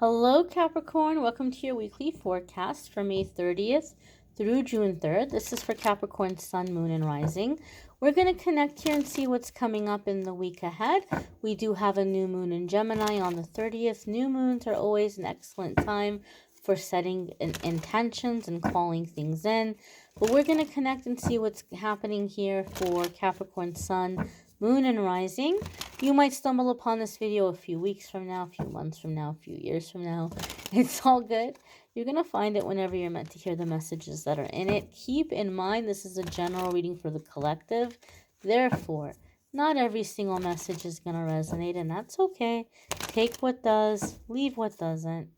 Hello, Capricorn. Welcome to your weekly forecast for May 30th through June 3rd. This is for Capricorn, Sun, Moon, and Rising. We're going to connect here and see what's coming up in the week ahead. We do have a new moon in Gemini on the 30th. New moons are always an excellent time for setting intentions and calling things in. But we're going to connect and see what's happening here for Capricorn, Sun, Moon, and Rising. You might stumble upon this video a few weeks from now, a few months from now, a few years from now. It's all good. You're going to find it whenever you're meant to hear the messages that are in it. Keep in mind, this is a general reading for the collective. Therefore, not every single message is going to resonate, and that's okay. Take what does, leave what doesn't.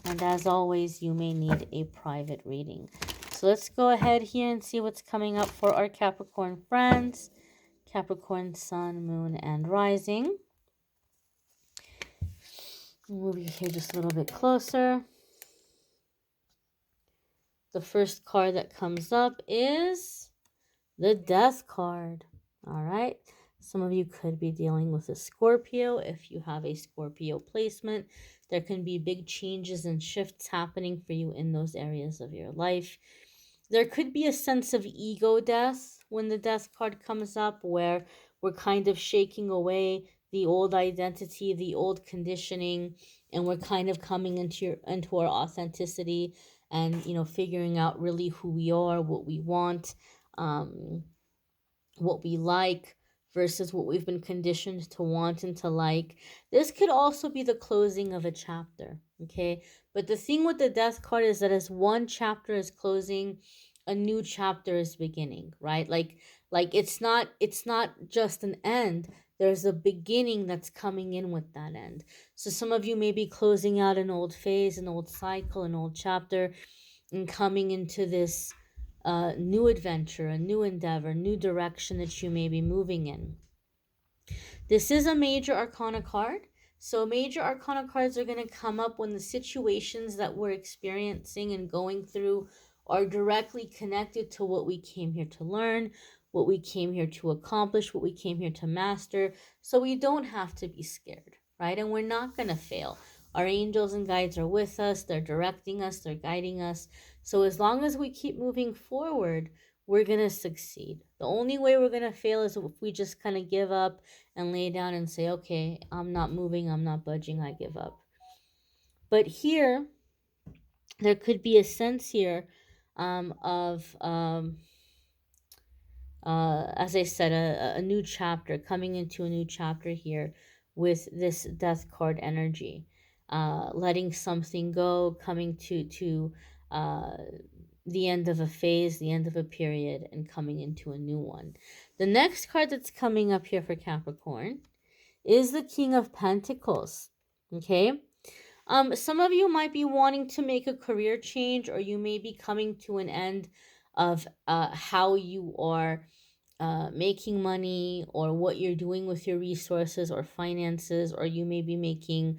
And as always, you may need a private reading. So let's go ahead here and see what's coming up for our Capricorn friends. Capricorn, Sun, Moon, and Rising. Move you here just a little bit closer. The first card that comes up is the Death card. All right. Some of you could be dealing with a Scorpio. If you have a Scorpio placement, there can be big changes and shifts happening for you in those areas of your life. There could be a sense of ego death when the Death card comes up, where we're kind of shaking away the old identity, the old conditioning, and we're kind of coming into our authenticity and, figuring out really who we are, what we want, what we like versus what we've been conditioned to want and to like. This could also be the closing of a chapter, okay? But the thing with the Death card is that as one chapter is closing, a new chapter is beginning, right? Like it's not just an end. There's a beginning that's coming in with that end. So some of you may be closing out an old phase, an old cycle, an old chapter, and coming into this new adventure, a new endeavor, new direction that you may be moving in. This is a major arcana card. So major arcana cards are going to come up when the situations that we're experiencing and going through are directly connected to what we came here to learn, what we came here to accomplish, what we came here to master. So we don't have to be scared, right? And we're not going to fail. Our angels and guides are with us. They're directing us. They're guiding us. So as long as we keep moving forward, we're going to succeed. The only way we're going to fail is if we just kind of give up and lay down and say, okay, I'm not moving, I'm not budging, I give up. But here, there could be a sense here of, as I said, a new chapter, coming into a new chapter here with this Death card energy. Letting something go, coming to the end of a phase, the end of a period, and coming into a new one. The next card that's coming up here for Capricorn is the King of Pentacles. Okay. Some of you might be wanting to make a career change, or you may be coming to an end of how you are making money, or what you're doing with your resources or finances, or you may be making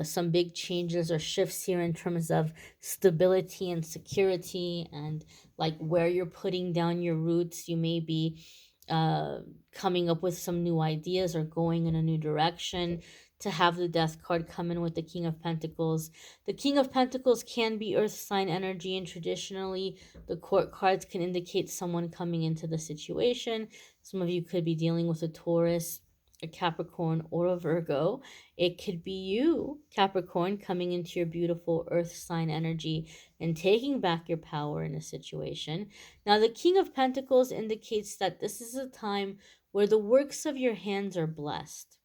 some big changes or shifts here in terms of stability and security, and like where you're putting down your roots. You may be coming up with some new ideas or going in a new direction. To have the Death card come in with the King of Pentacles. The King of Pentacles can be earth sign energy, and traditionally the court cards can indicate someone coming into the situation. Some of you could be dealing with a Taurus, a Capricorn, or a Virgo. It could be you, Capricorn, coming into your beautiful earth sign energy and taking back your power in a situation. Now, the King of Pentacles indicates that this is a time where the works of your hands are blessed.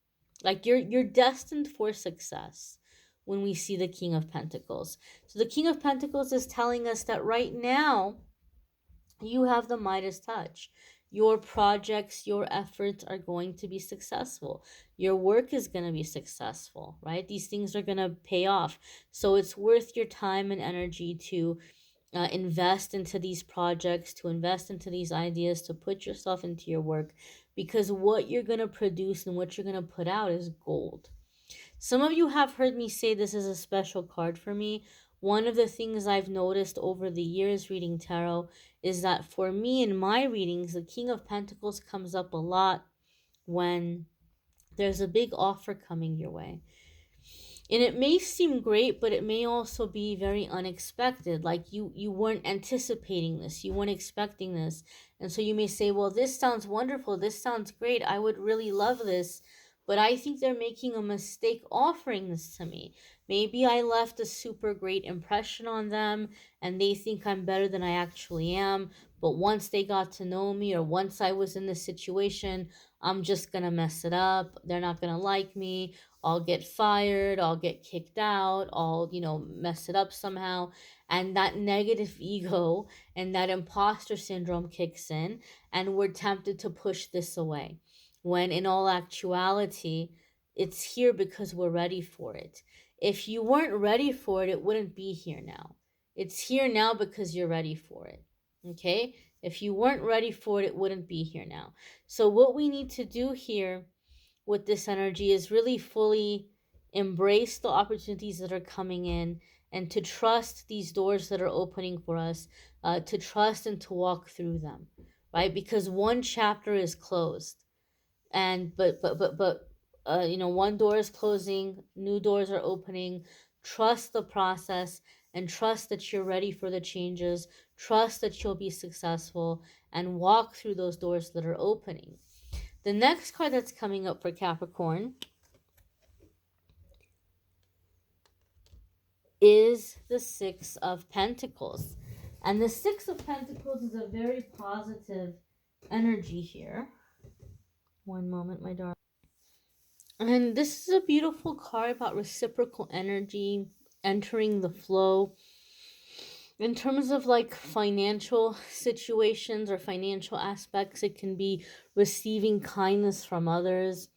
Like you're destined for success when we see the King of Pentacles. So the King of Pentacles is telling us that right now you have the Midas touch. Your projects, your efforts are going to be successful. Your work is going to be successful, right? These things are going to pay off. So it's worth your time and energy to invest into these projects, to invest into these ideas, to put yourself into your work, because what you're going to produce and what you're going to put out is gold. Some of you have heard me say this is a special card for me. One of the things I've noticed over the years reading tarot is that for me in my readings, the King of Pentacles comes up a lot when there's a big offer coming your way. And it may seem great, but it may also be very unexpected. Like you weren't anticipating this, you weren't expecting this. And so you may say, well, this sounds wonderful, this sounds great, I would really love this, but I think they're making a mistake offering this to me. Maybe I left a super great impression on them and they think I'm better than I actually am, but once they got to know me, or once I was in this situation, I'm just gonna mess it up, they're not gonna like me, I'll get fired, I'll get kicked out, I'll, mess it up somehow. And that negative ego and that imposter syndrome kicks in, and we're tempted to push this away. When in all actuality, it's here because we're ready for it. If you weren't ready for it, it wouldn't be here now. It's here now because you're ready for it. Okay? If you weren't ready for it, it wouldn't be here now. So, what we need to do here with this energy is really fully embrace the opportunities that are coming in, and to trust these doors that are opening for us, to trust and to walk through them, right? Because one chapter is closed, and one door is closing, new doors are opening. Trust the process, and trust that you're ready for the changes. Trust that you'll be successful, and walk through those doors that are opening. The next card that's coming up for Capricorn is the Six of Pentacles. And the Six of Pentacles is a very positive energy here. One moment, my darling. And this is a beautiful card about reciprocal energy, entering the flow. In terms of like financial situations or financial aspects, it can be receiving kindness from others,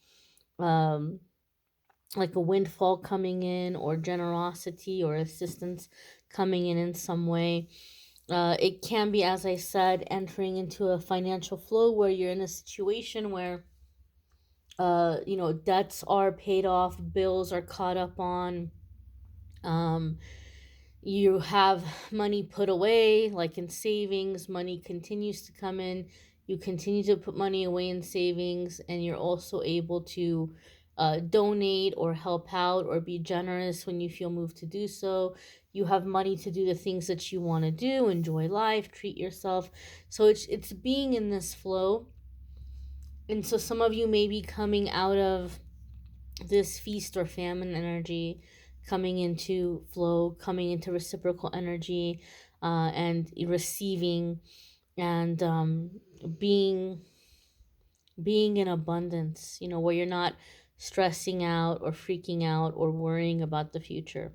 like a windfall coming in, or generosity or assistance coming in some way. It can be, as I said, entering into a financial flow where you're in a situation where debts are paid off, bills are caught up on, um, you have money put away, like in savings, money continues to come in, you continue to put money away in savings, and you're also able to donate or help out or be generous when you feel moved to do so. You have money to do the things that you want to do, enjoy life, treat yourself. So it's being in this flow. And so some of you may be coming out of this feast or famine energy, coming into flow, coming into reciprocal energy, and receiving, and being in abundance, where you're not stressing out or freaking out or worrying about the future.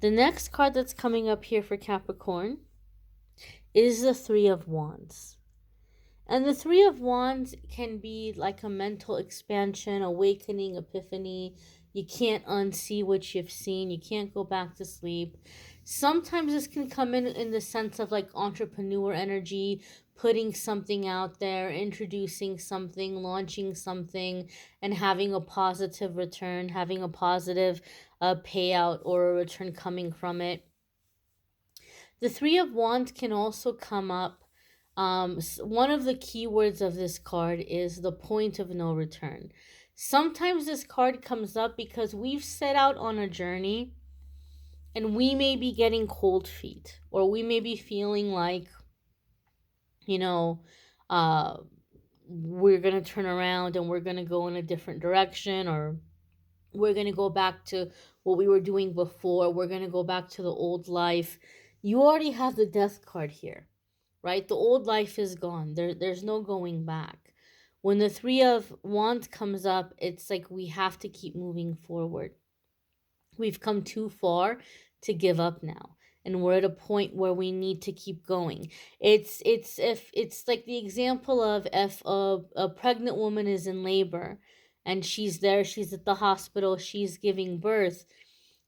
The next card that's coming up here for Capricorn is the Three of Wands. And the Three of Wands can be like a mental expansion, awakening, epiphany. You can't unsee what you've seen. You can't go back to sleep. Sometimes this can come in the sense of like entrepreneur energy, putting something out there, introducing something, launching something, and having a positive return, having a positive payout or a return coming from it. The Three of Wands can also come up. One of the keywords of this card is the point of no return. Sometimes this card comes up because we've set out on a journey and we may be getting cold feet, or we may be feeling like, we're going to turn around and we're going to go in a different direction, or we're going to go back to what we were doing before. We're going to go back to the old life. You already have the Death card here, right? The old life is gone. There's no going back. When the Three of Wands comes up, it's like we have to keep moving forward. We've come too far to give up now, and we're at a point where we need to keep going. It's like the example of if a pregnant woman is in labor and she's at the hospital, she's giving birth,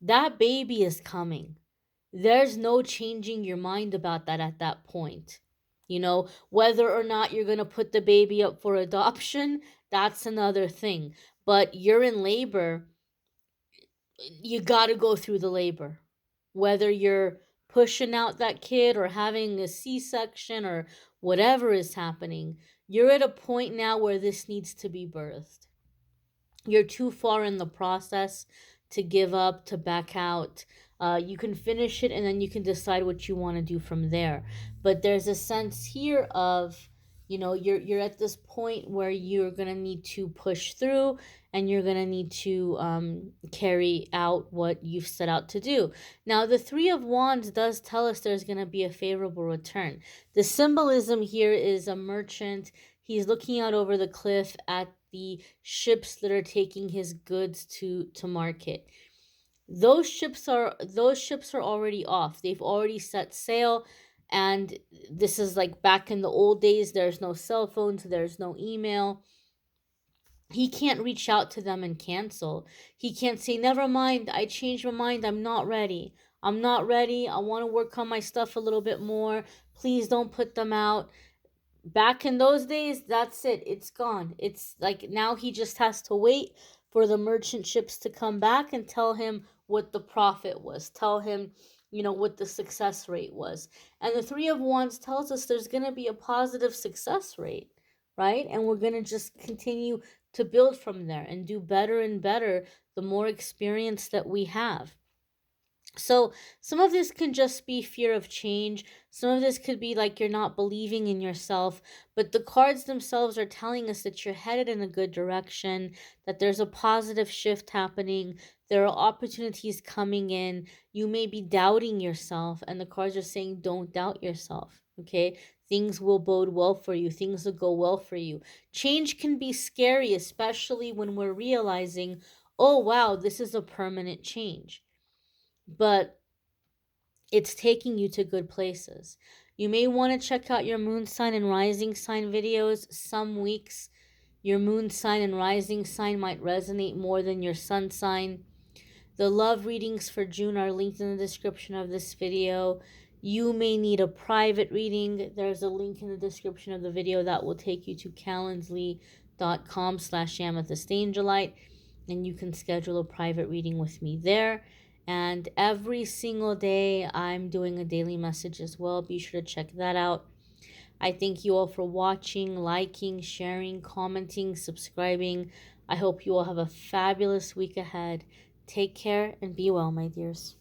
that baby is coming. There's no changing your mind about that at that point. Whether or not you're going to put the baby up for adoption, that's another thing. But you're in labor, you got to go through the labor. Whether you're pushing out that kid or having a C-section or whatever is happening, you're at a point now where this needs to be birthed. You're too far in the process to give up, to back out. You can finish it and then you can decide what you want to do from there. But there's a sense here of, you're at this point where you're gonna need to push through, and you're gonna need to carry out what you've set out to do. Now, the Three of Wands does tell us there's gonna be a favorable return. The symbolism here is a merchant. He's looking out over the cliff at the ships that are taking his goods to market. Those ships are already off. They've already set sail, and this is like back in the old days. There's no cell phones, there's no email. He can't reach out to them and cancel. He can't say, never mind, I changed my mind, I'm not ready. I'm not ready. I want to work on my stuff a little bit more. Please don't put them out. Back in those days, that's it. It's gone. It's like now he just has to wait for the merchant ships to come back and tell him what the profit was. Tell him, what the success rate was. And the Three of Wands tells us there's going to be a positive success rate, right? And we're going to just continue to build from there and do better and better the more experience that we have. So some of this can just be fear of change. Some of this could be like you're not believing in yourself, but the cards themselves are telling us that you're headed in a good direction, that there's a positive shift happening. There are opportunities coming in. You may be doubting yourself, and the cards are saying don't doubt yourself, okay? Things will bode well for you. Things will go well for you. Change can be scary, especially when we're realizing, oh, wow, this is a permanent change. But it's taking you to good places. You may want to check out your moon sign and rising sign videos. Some weeks, your moon sign and rising sign might resonate more than your sun sign. The love readings for June are linked in the description of this video. You may need a private reading. There's a link in the description of the video that will take you to calendly.com/amethystangelite, and you can schedule a private reading with me there. And every single day, I'm doing a daily message as well. Be sure to check that out. I thank you all for watching, liking, sharing, commenting, subscribing. I hope you all have a fabulous week ahead. Take care and be well, my dears.